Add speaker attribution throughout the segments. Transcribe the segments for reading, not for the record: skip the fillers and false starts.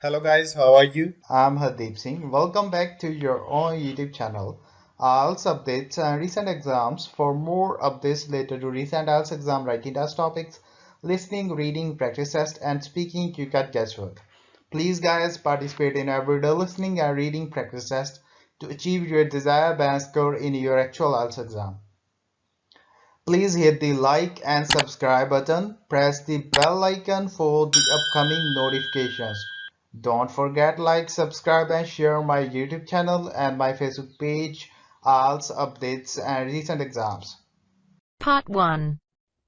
Speaker 1: Hello guys, how are you? I'm Hardeep Singh. Welcome back to your own YouTube channel. IELTS updates and recent exams. For more updates related to recent IELTS exam writing test topics, listening, reading, practice test, and speaking, you got guesswork. Please guys participate in everyday listening and reading practice test to achieve your desired band score in your actual IELTS exam. Please hit the like and subscribe button. Press the bell icon for the upcoming notifications. Don't forget like, subscribe and share my YouTube channel and my Facebook page, IELTS updates and recent exams.
Speaker 2: Part 1.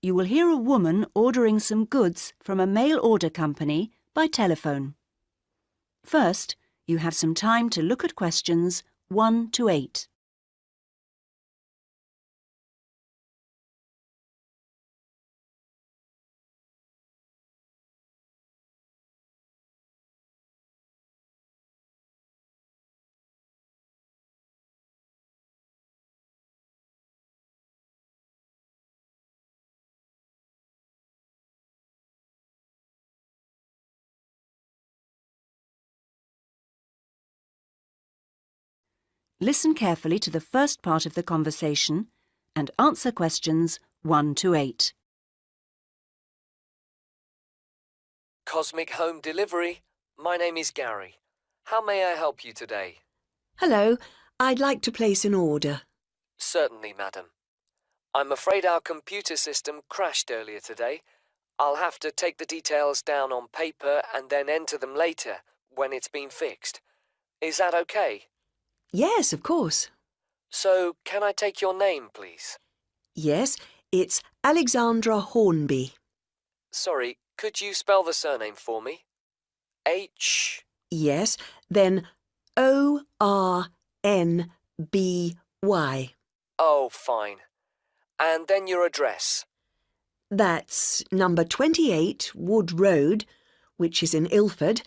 Speaker 2: You will hear a woman ordering some goods from a mail order company by telephone. First, you have some time to look at questions 1 to 8. Listen carefully to the first part of the conversation and answer questions 1 to 8.
Speaker 3: Cosmic Home Delivery. My name is Gary. How may I help you today?
Speaker 4: Hello, I'd like to place an order.
Speaker 3: Certainly, madam. I'm afraid our computer system crashed earlier today. I'll have to take the details down on paper and then enter them later when it's been fixed. Is that okay?
Speaker 4: Yes, of course.
Speaker 3: So, can I take your name, please?
Speaker 4: Yes, it's Alexandra Hornby.
Speaker 3: Sorry, could you spell the surname for me? H...
Speaker 4: Yes, then Ornby.
Speaker 3: Oh, fine. And then your address.
Speaker 4: That's number 28 Wood Road, which is in Ilford,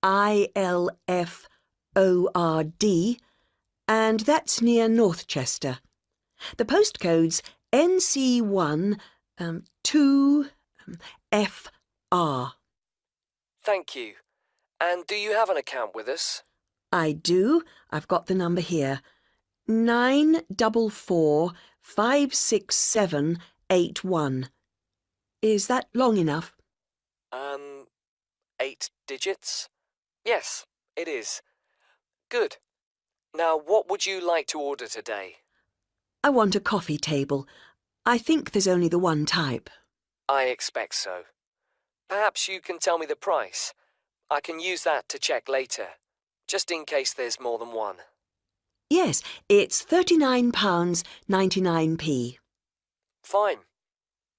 Speaker 4: ILFORD, and that's near Northchester. The postcode's NC1 2FR.
Speaker 3: Thank you. And do you have an account with us?
Speaker 4: I do. I've got the number here. 9445678 Is that long enough?
Speaker 3: 8 digits? Yes, it is. Good. Now, what would you like to order today?
Speaker 4: I want a coffee table. I think there's only the one type.
Speaker 3: I expect so. Perhaps you can tell me the price. I can use that to check later, just in case there's more than one.
Speaker 4: Yes, it's £39.99.
Speaker 3: Fine.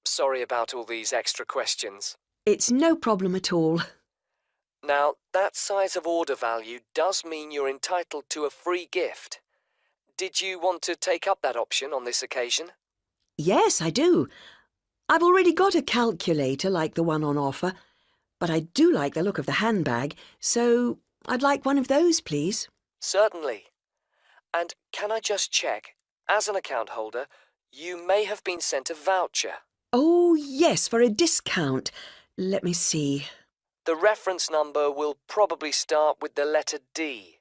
Speaker 3: Sorry about all these extra questions.
Speaker 4: It's no problem at all.
Speaker 3: Now, that size of order value does mean you're entitled to a free gift. Did you want to take up that option on this occasion?
Speaker 4: Yes, I do. I've already got a calculator like the one on offer, but I do like the look of the handbag, so I'd like one of those, please.
Speaker 3: Certainly. And can I just check, as an account holder, you may have been sent a voucher.
Speaker 4: Oh, yes, for a discount. Let me see.
Speaker 3: The reference number will probably start with the letter D.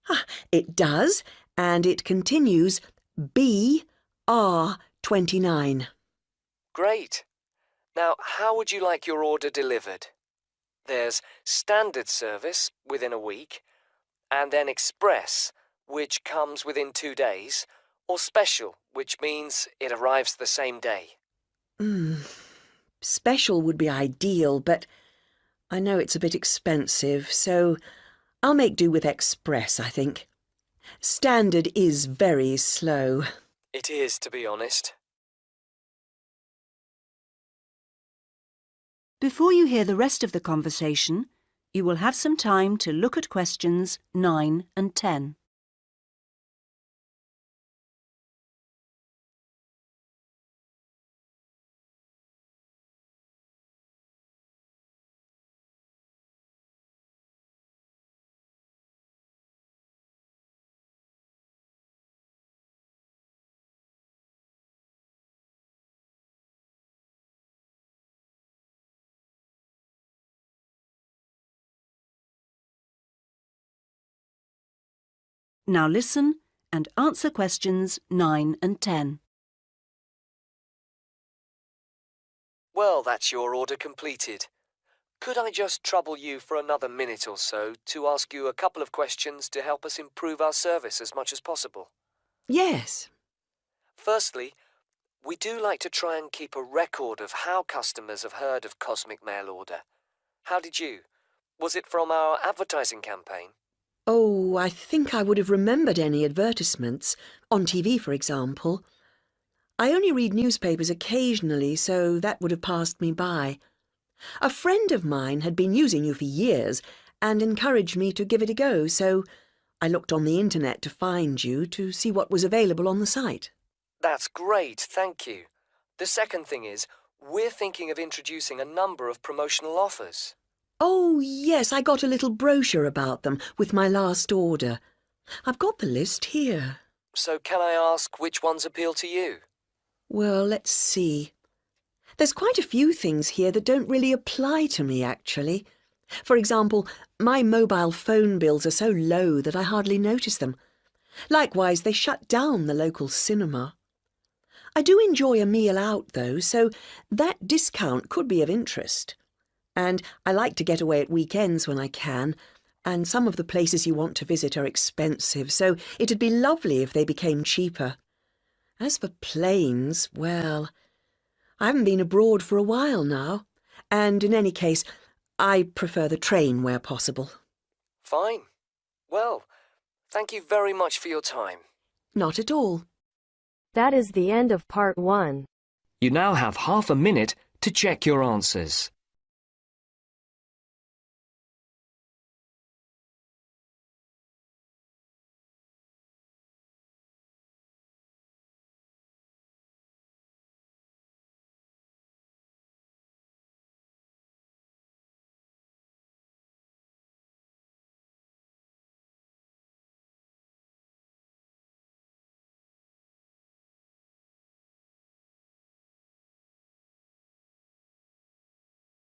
Speaker 4: Ah, it does, and it continues BR29.
Speaker 3: Great. Now, how would you like your order delivered? There's standard service within a week, and then express, which comes within 2 days, or special, which means it arrives the same day.
Speaker 4: Special would be ideal, but I know it's a bit expensive, so I'll make do with express, I think. Standard is very slow.
Speaker 3: It is, to be honest.
Speaker 2: Before you hear the rest of the conversation, you will have some time to look at questions 9 and 10. Now listen and answer questions 9 and 10.
Speaker 3: Well, that's your order completed. Could I just trouble you for another minute or so to ask you a couple of questions to help us improve our service as much as possible?
Speaker 4: Yes.
Speaker 3: Firstly, we do like to try and keep a record of how customers have heard of Cosmic Mail Order. How did you? Was it from our advertising campaign?
Speaker 4: Oh, I think I would have remembered any advertisements, on TV, for example. I only read newspapers occasionally, so that would have passed me by. A friend of mine had been using you for years and encouraged me to give it a go, so I looked on the internet to find you to see what was available on the site.
Speaker 3: That's great, thank you. The second thing is, we're thinking of introducing a number of promotional offers.
Speaker 4: Oh, yes, I got a little brochure about them with my last order. I've got the list here.
Speaker 3: So can I ask which ones appeal to you?
Speaker 4: Well, let's see. There's quite a few things here that don't really apply to me, actually. For example, my mobile phone bills are so low that I hardly notice them. Likewise, they shut down the local cinema. I do enjoy a meal out, though, so that discount could be of interest. And I like to get away at weekends when I can, and some of the places you want to visit are expensive, so it'd be lovely if they became cheaper. As for planes, well, I haven't been abroad for a while now, and in any case, I prefer the train where possible.
Speaker 3: Fine. Well, thank you very much for your time.
Speaker 4: Not at all.
Speaker 5: That is the end of part 1.
Speaker 3: You now have half a minute to check your answers.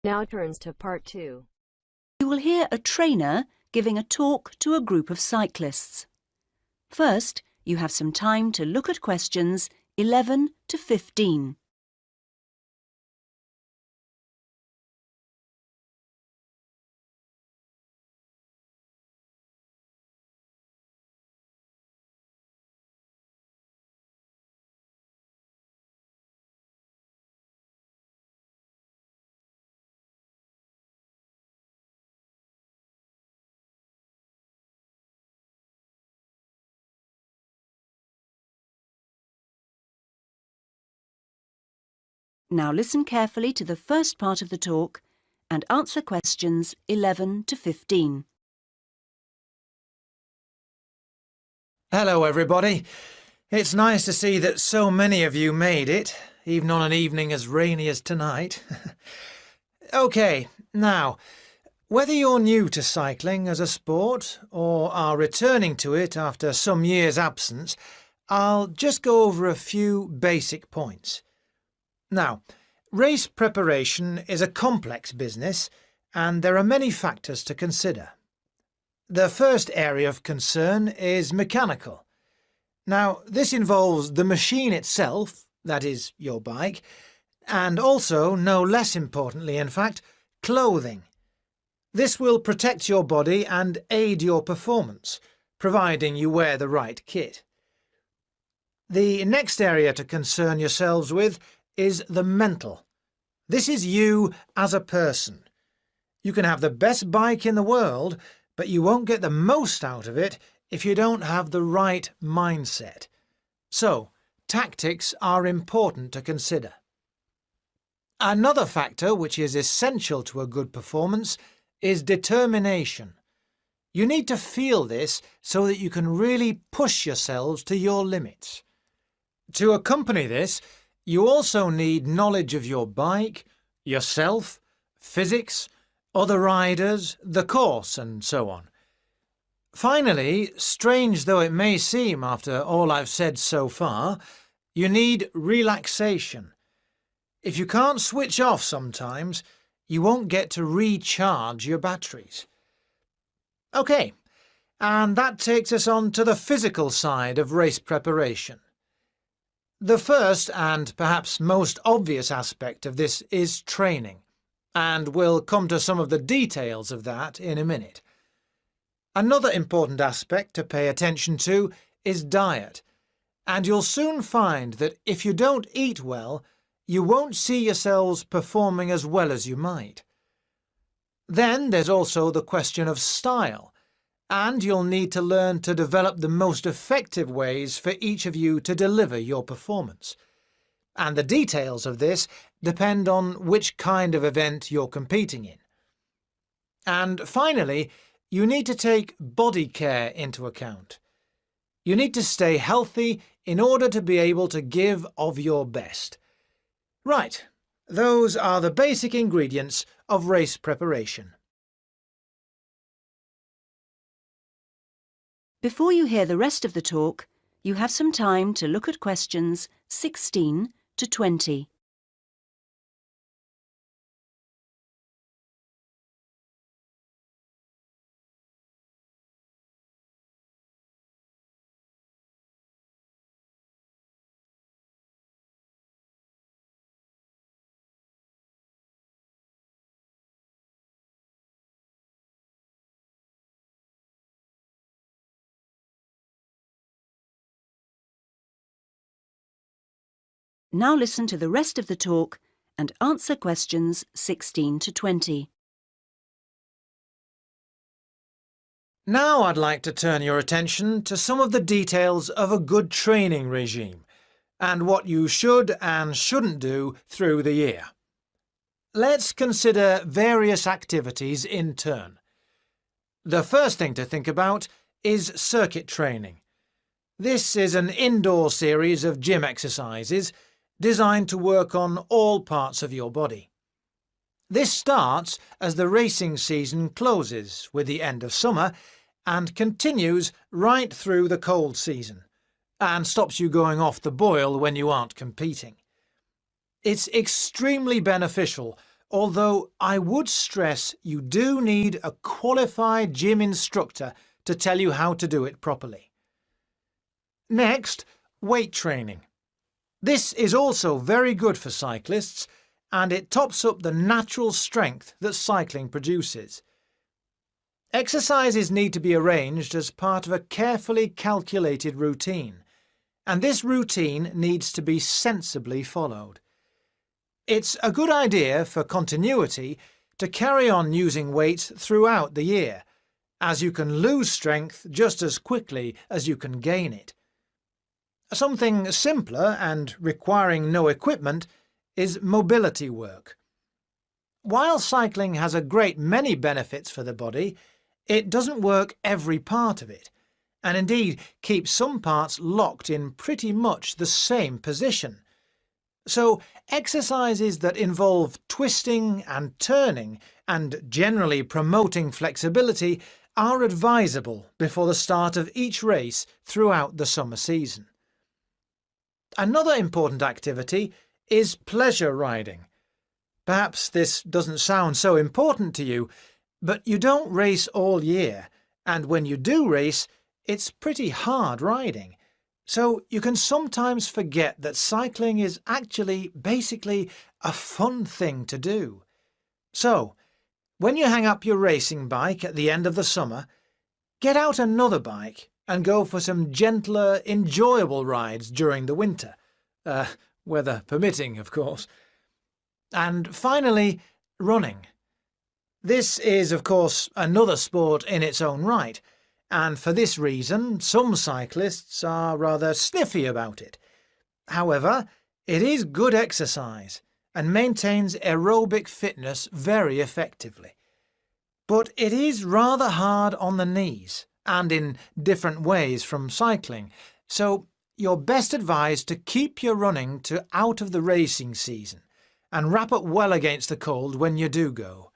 Speaker 5: Now turns to part 2.
Speaker 2: You will hear a trainer giving a talk to a group of cyclists. First, you have some time to look at questions 11 to 15. Now listen carefully to the first part of the talk and answer questions 11 to 15.
Speaker 6: Hello everybody. It's nice to see that so many of you made it, even on an evening as rainy as tonight. OK, now, whether you're new to cycling as a sport or are returning to it after some years' absence, I'll just go over a few basic points. Now, race preparation is a complex business and there are many factors to consider. The first area of concern is mechanical. Now, this involves the machine itself, that is, your bike, and also, no less importantly in fact, clothing. This will protect your body and aid your performance, providing you wear the right kit. The next area to concern yourselves with is the mental. This is you as a person. You can have the best bike in the world, but you won't get the most out of it if you don't have the right mindset. So, tactics are important to consider. Another factor which is essential to a good performance is determination. You need to feel this so that you can really push yourselves to your limits. To accompany this, you also need knowledge of your bike, yourself, physics, other riders, the course, and so on. Finally, strange though it may seem after all I've said so far, you need relaxation. If you can't switch off sometimes, you won't get to recharge your batteries. OK, And that takes us on to the physical side of race preparation. The first and perhaps most obvious aspect of this is training, and we'll come to some of the details of that in a minute. Another important aspect to pay attention to is diet, and you'll soon find that if you don't eat well, you won't see yourselves performing as well as you might. Then there's also the question of style, and you'll need to learn to develop the most effective ways for each of you to deliver your performance. And the details of this depend on which kind of event you're competing in. And finally, you need to take body care into account. You need to stay healthy in order to be able to give of your best. Right, those are the basic ingredients of race preparation.
Speaker 2: Before you hear the rest of the talk, you have some time to look at questions 16 to 20. Now listen to the rest of the talk and answer questions 16 to 20.
Speaker 6: Now I'd like to turn your attention to some of the details of a good training regime and what you should and shouldn't do through the year. Let's consider various activities in turn. The first thing to think about is circuit training. This is an indoor series of gym exercises designed to work on all parts of your body. This starts as the racing season closes with the end of summer and continues right through the cold season, and stops you going off the boil when you aren't competing. It's extremely beneficial, although I would stress you do need a qualified gym instructor to tell you how to do it properly. Next, weight training. This is also very good for cyclists, and it tops up the natural strength that cycling produces. Exercises need to be arranged as part of a carefully calculated routine, and this routine needs to be sensibly followed. It's a good idea for continuity to carry on using weights throughout the year, as you can lose strength just as quickly as you can gain it. Something simpler and requiring no equipment is mobility work. While cycling has a great many benefits for the body, it doesn't work every part of it, and indeed keeps some parts locked in pretty much the same position. So exercises that involve twisting and turning and generally promoting flexibility are advisable before the start of each race throughout the summer season. Another important activity is pleasure riding. Perhaps this doesn't sound so important to you, but you don't race all year, and when you do race, it's pretty hard riding. So you can sometimes forget that cycling is actually basically a fun thing to do. So, when you hang up your racing bike at the end of the summer, get out another bike and go for some gentler, enjoyable rides during the winter. Weather permitting, of course. And finally, running. This is, of course, another sport in its own right, and for this reason some cyclists are rather sniffy about it. However, it is good exercise and maintains aerobic fitness very effectively. But it is rather hard on the knees, and in different ways from cycling, so you're best advised to keep your running to out of the racing season, and wrap up well against the cold when you do go.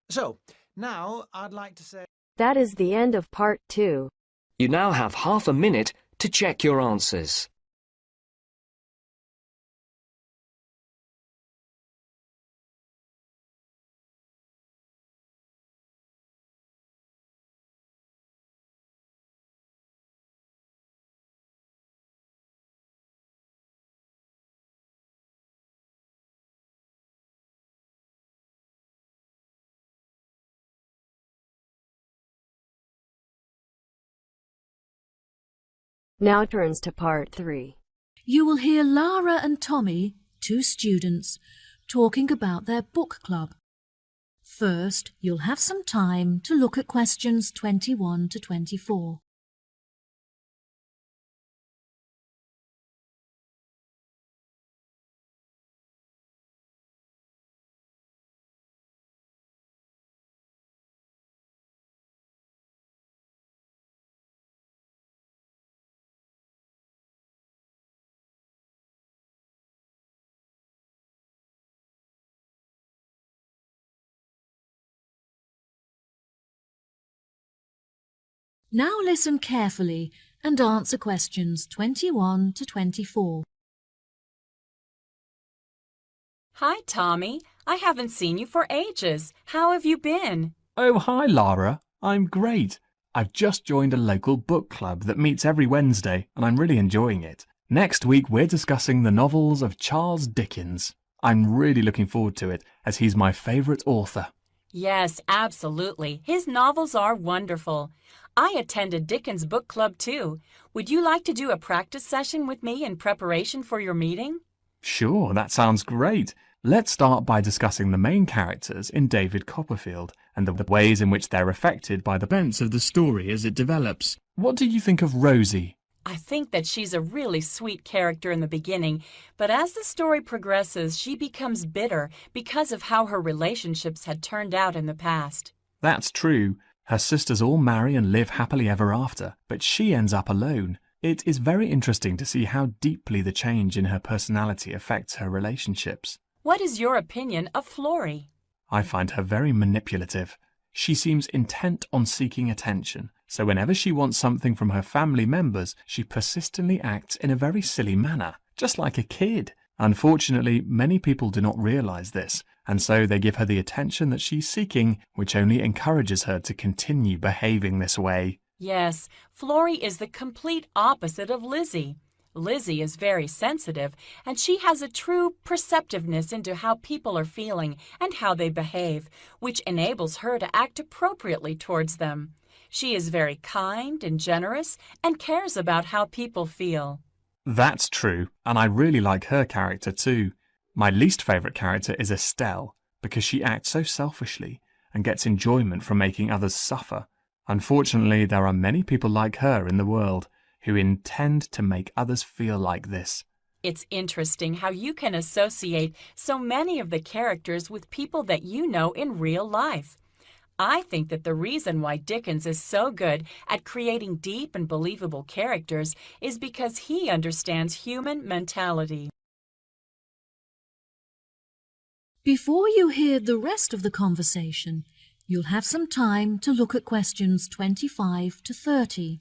Speaker 6: So, now I'd like to say...
Speaker 5: That is the end of part 2.
Speaker 3: You now have half a minute to check your answers.
Speaker 5: Now turns to part 3.
Speaker 7: You will hear Lara and Tommy, 2 students, talking about their book club. First, you'll have some time to look at questions 21 to 24. Now listen carefully and answer questions 21 to 24.
Speaker 8: Hi, Tommy. I haven't seen you for ages. How have you been?
Speaker 9: Oh, hi, Lara. I'm great. I've just joined a local book club that meets every Wednesday, and I'm really enjoying it. Next week, we're discussing the novels of Charles Dickens. I'm really looking forward to it, as he's my favourite author.
Speaker 8: Yes, absolutely. His novels are wonderful. I attended Dickens' book club too. Would you like to do a practice session with me in preparation for your meeting?
Speaker 9: Sure, that sounds great. Let's start by discussing the main characters in David Copperfield and the ways in which they're affected by the events of the story as it develops. What do you think of Rosie?
Speaker 8: I think that she's a really sweet character in the beginning, but as the story progresses, she becomes bitter because of how her relationships had turned out in the past.
Speaker 9: That's true. Her sisters all marry and live happily ever after, but she ends up alone. It is very interesting to see how deeply the change in her personality affects her relationships.
Speaker 8: What is your opinion of Florrie?
Speaker 9: I find her very manipulative. She seems intent on seeking attention, so whenever she wants something from her family members, she persistently acts in a very silly manner, just like a kid. Unfortunately, many people do not realize this, and so they give her the attention that she's seeking, which only encourages her to continue behaving this way.
Speaker 8: Yes, Florrie is the complete opposite of Lizzie. Lizzie is very sensitive, and she has a true perceptiveness into how people are feeling and how they behave, which enables her to act appropriately towards them. She is very kind and generous and cares about how people feel.
Speaker 9: That's true, and I really like her character too. My least favourite character is Estelle, because she acts so selfishly and gets enjoyment from making others suffer. Unfortunately, there are many people like her in the world who intend to make others feel like this.
Speaker 8: It's interesting how you can associate so many of the characters with people that you know in real life. I think that the reason why Dickens is so good at creating deep and believable characters is because he understands human mentality.
Speaker 7: Before you hear the rest of the conversation, you'll have some time to look at questions 25 to 30.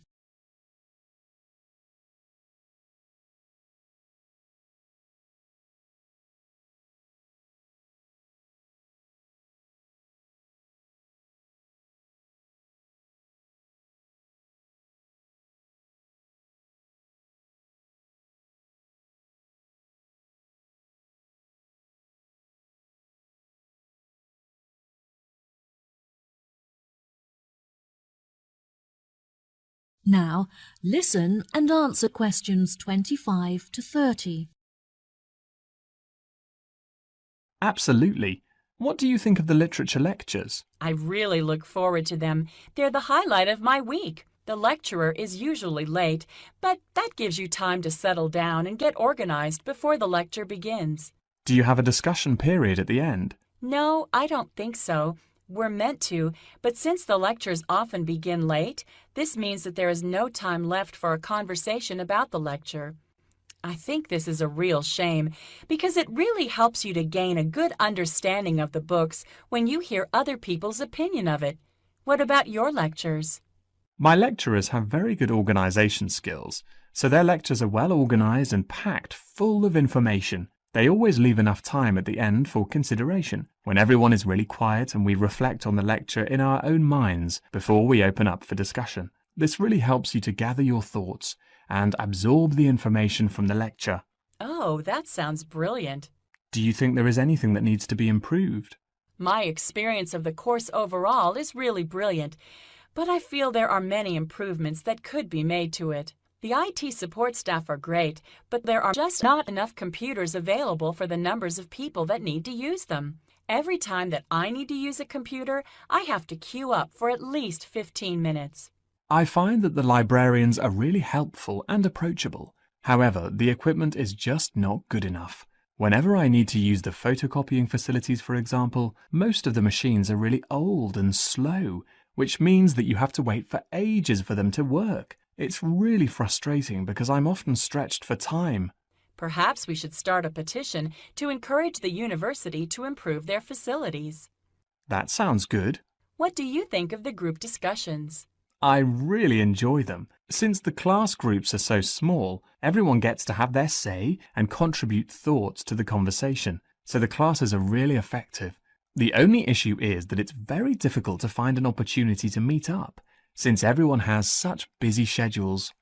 Speaker 7: Now, listen and answer questions 25 to 30.
Speaker 9: Absolutely. What do you think of the literature lectures?
Speaker 8: I really look forward to them. They're the highlight of my week. The lecturer is usually late, but that gives you time to settle down and get organized before the lecture begins.
Speaker 9: Do you have a discussion period at the end?
Speaker 8: No, I don't think so. We're meant to, but since the lectures often begin late, this means that there is no time left for a conversation about the lecture. I think this is a real shame, because it really helps you to gain a good understanding of the books when you hear other people's opinion of it. What about your lectures?
Speaker 9: My lecturers have very good organisation skills, so their lectures are well organised and packed full of information. They always leave enough time at the end for consideration, when everyone is really quiet and we reflect on the lecture in our own minds before we open up for discussion. This really helps you to gather your thoughts and absorb the information from the lecture.
Speaker 8: Oh, that sounds brilliant.
Speaker 9: Do you think there is anything that needs to be improved?
Speaker 8: My experience of the course overall is really brilliant, but I feel there are many improvements that could be made to it. The IT support staff are great, but there are just not enough computers available for the numbers of people that need to use them. Every time that I need to use a computer, I have to queue up for at least 15 minutes.
Speaker 9: I find that the librarians are really helpful and approachable. However, the equipment is just not good enough. Whenever I need to use the photocopying facilities, for example, most of the machines are really old and slow, which means that you have to wait for ages for them to work. It's really frustrating because I'm often stretched for time.
Speaker 8: Perhaps we should start a petition to encourage the university to improve their facilities.
Speaker 9: That sounds good.
Speaker 8: What do you think of the group discussions?
Speaker 9: I really enjoy them. Since the class groups are so small, everyone gets to have their say and contribute thoughts to the conversation, so the classes are really effective. The only issue is that it's very difficult to find an opportunity to meet up, since everyone has such busy schedules.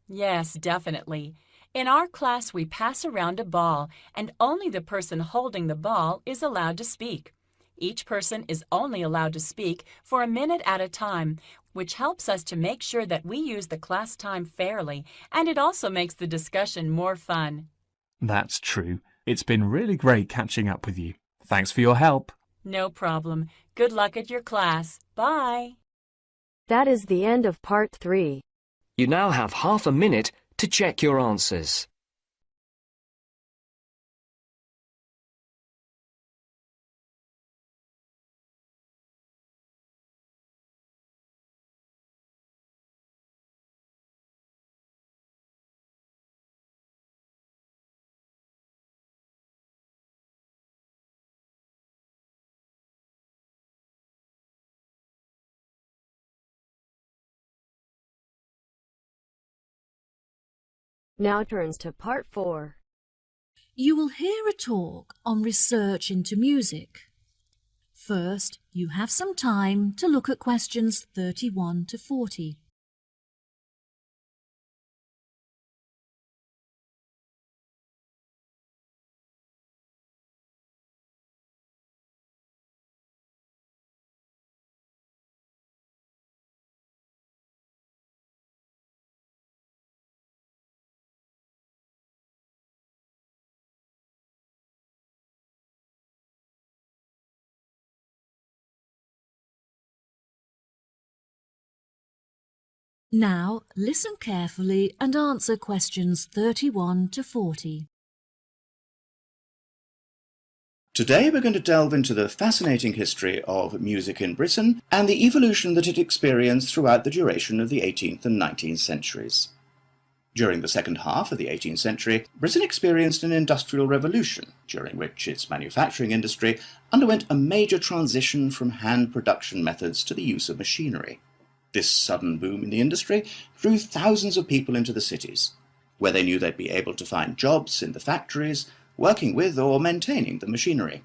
Speaker 8: Yes, definitely. In our class, we pass around a ball, and only the person holding the ball is allowed to speak. Each person is only allowed to speak for a minute at a time, which helps us to make sure that we use the class time fairly, and it also makes the discussion more fun.
Speaker 9: That's true. It's been really great catching up with you. Thanks for your help.
Speaker 8: No problem. Good luck at your class. Bye.
Speaker 5: That is the end of part 3.
Speaker 3: You now have half a minute to check your answers.
Speaker 5: Now turns to part 4.
Speaker 7: You will hear a talk on research into music. First, you have some time to look at questions 31 to 40. Now, listen carefully and answer questions 31 to 40.
Speaker 10: Today we're going to delve into the fascinating history of music in Britain and the evolution that it experienced throughout the duration of the 18th and 19th centuries. During the second half of the 18th century, Britain experienced an industrial revolution, during which its manufacturing industry underwent a major transition from hand production methods to the use of machinery. This sudden boom in the industry drew thousands of people into the cities, where they knew they'd be able to find jobs in the factories, working with or maintaining the machinery.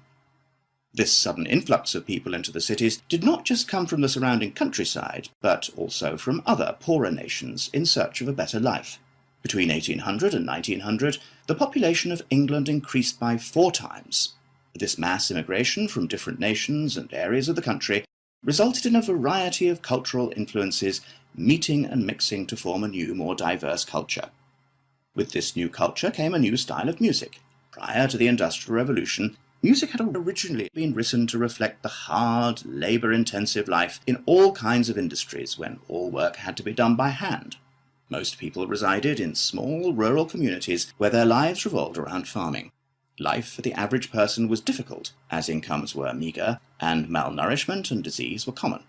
Speaker 10: This sudden influx of people into the cities did not just come from the surrounding countryside, but also from other poorer nations in search of a better life. Between 1800 and 1900, the population of England increased by 4 times. This mass immigration from different nations and areas of the country resulted in a variety of cultural influences meeting and mixing to form a new, more diverse culture. With this new culture came a new style of music. Prior to the Industrial Revolution, music had originally been written to reflect the hard, labour-intensive life in all kinds of industries when all work had to be done by hand. Most people resided in small rural communities where their lives revolved around farming. Life for the average person was difficult, as incomes were meagre, and malnourishment and disease were common.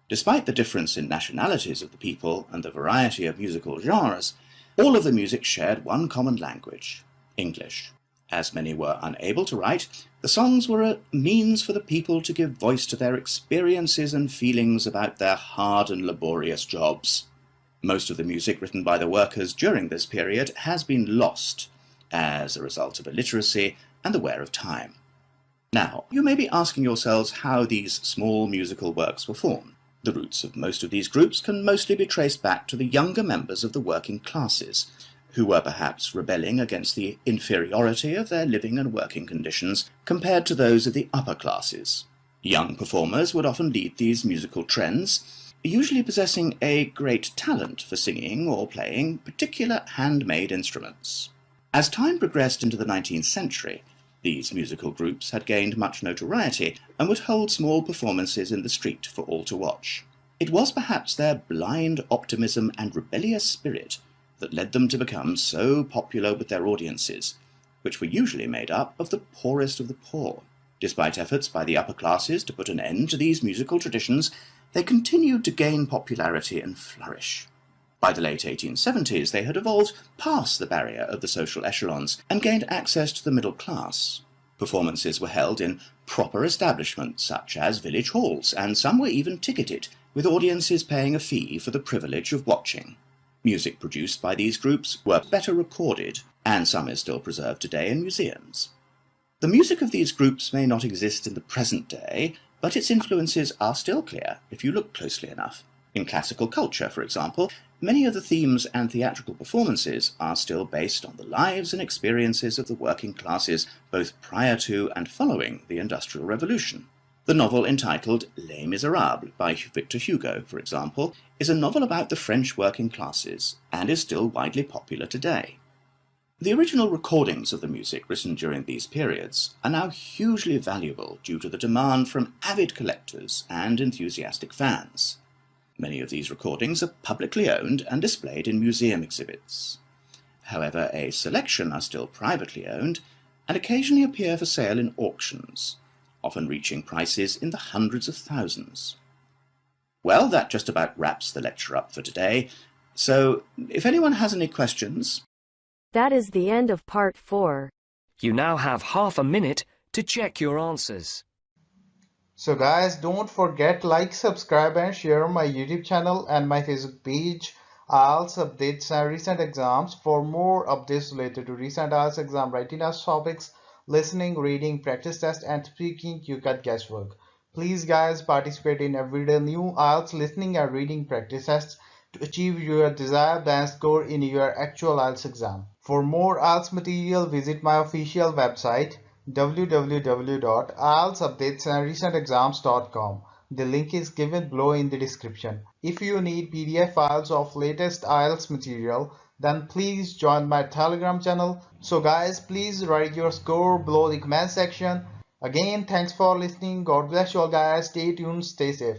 Speaker 10: Despite the difference in nationalities of the people and the variety of musical genres, all of the music shared one common language, English. As many were unable to write, the songs were a means for the people to give voice to their experiences and feelings about their hard and laborious jobs. Most of the music written by the workers during this period has been lost, as a result of illiteracy and the wear of time. Now, you may be asking yourselves how these small musical works were formed. The roots of most of these groups can mostly be traced back to the younger members of the working classes, who were perhaps rebelling against the inferiority of their living and working conditions compared to those of the upper classes. Young performers would often lead these musical trends, usually possessing a great talent for singing or playing particular handmade instruments. As time progressed into the 19th century, these musical groups had gained much notoriety and would hold small performances in the street for all to watch. It was perhaps their blind optimism and rebellious spirit that led them to become so popular with their audiences, which were usually made up of the poorest of the poor. Despite efforts by the upper classes to put an end to these musical traditions, they continued to gain popularity and flourish. By the late 1870s, they had evolved past the barrier of the social echelons and gained access to the middle class. Performances were held in proper establishments such as village halls, and some were even ticketed, with audiences paying a fee for the privilege of watching. Music produced by these groups were better recorded, and some is still preserved today in museums. The music of these groups may not exist in the present day, but its influences are still clear if you look closely enough. In classical culture, for example, many of the themes and theatrical performances are still based on the lives and experiences of the working classes both prior to and following the Industrial Revolution. The novel entitled Les Miserables by Victor Hugo, for example, is a novel about the French working classes and is still widely popular today. The original recordings of the music written during these periods are now hugely valuable due to the demand from avid collectors and enthusiastic fans. Many of these recordings are publicly owned and displayed in museum exhibits. However, a selection are still privately owned and occasionally appear for sale in auctions, often reaching prices in the hundreds of thousands. Well, that just about wraps the lecture up for today, so if anyone has any questions...
Speaker 5: That is the end of part 4.
Speaker 3: You now have half a minute to check your answers.
Speaker 1: So guys, don't forget like, subscribe and share my YouTube channel and my Facebook page, IELTS updates and recent exams. For more updates related to recent IELTS exam writing test topics, listening, reading, practice test and speaking, you got guesswork. Please guys, participate in everyday new IELTS listening and reading practice tests to achieve your desired band score in your actual IELTS exam. For more IELTS material, visit my official website www.ieltsupdatesandrecentexams.com. The link is given below in the description. If you need PDF files of latest IELTS material, then please join my Telegram channel. So guys, please write your score below the comment section. Again, thanks for listening. God bless you all guys. Stay tuned, stay safe.